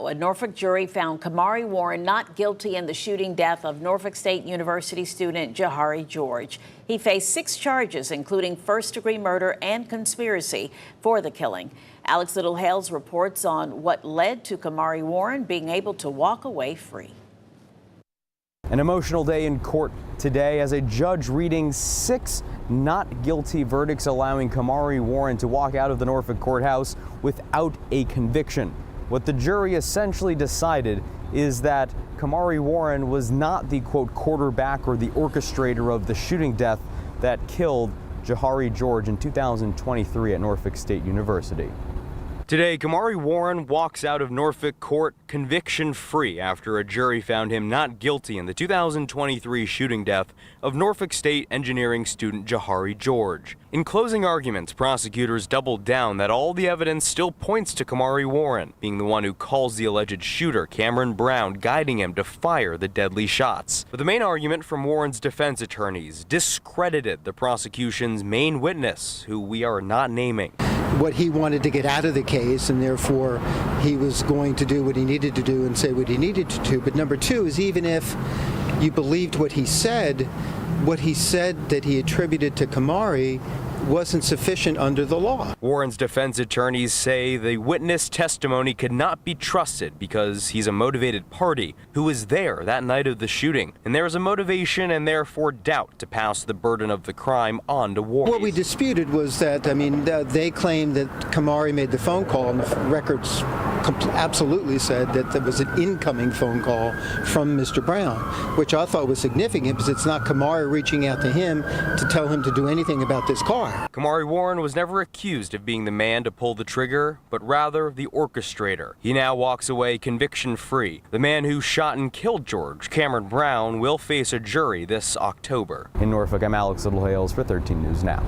A Norfolk jury found Camari Warren not guilty in the shooting death of Norfolk State University student Jahari George. He faced 6 charges, including first-degree murder and conspiracy for the killing. Alex Littlehales reports on what led to Camari Warren being able to walk away free. An emotional day in court today as a judge reading 6 not guilty verdicts, allowing Camari Warren to walk out of the Norfolk courthouse without a conviction. What the jury essentially decided is that Camari Warren was not the, quote, quarterback or the orchestrator of the shooting death that killed Jahari George in 2023 at Norfolk State University. Today, Camari Warren walks out of Norfolk court conviction-free after a jury found him not guilty in the 2023 shooting death of Norfolk State engineering student Jahari George. In closing arguments, prosecutors doubled down that all the evidence still points to Camari Warren being the one who calls the alleged shooter, Cameron Brown, guiding him to fire the deadly shots. But the main argument from Warren's defense attorneys discredited the prosecution's main witness, who we are not naming. What he wanted to get out of the case, and therefore he was going to do what he needed to do and say what he needed to do. But number 2 is, even if you believed what he said that he attributed to Camari wasn't sufficient under the law. Warren's defense attorneys say the witness testimony could not be trusted because he's a motivated party who was there that night of the shooting, and there is a motivation and therefore doubt to pass the burden of the crime on to Warren. What we disputed was that, they claimed that Camari made the phone call, and the records absolutely said that there was an incoming phone call from Mr. Brown, which I thought was significant because it's not Camari reaching out to him to tell him to do anything about this car. Camari Warren was never accused of being the man to pull the trigger, but rather the orchestrator. He now walks away conviction-free. The man who shot and killed George, Cameron Brown, will face a jury this October. In Norfolk, I'm Alex Littlehales for 13 News Now.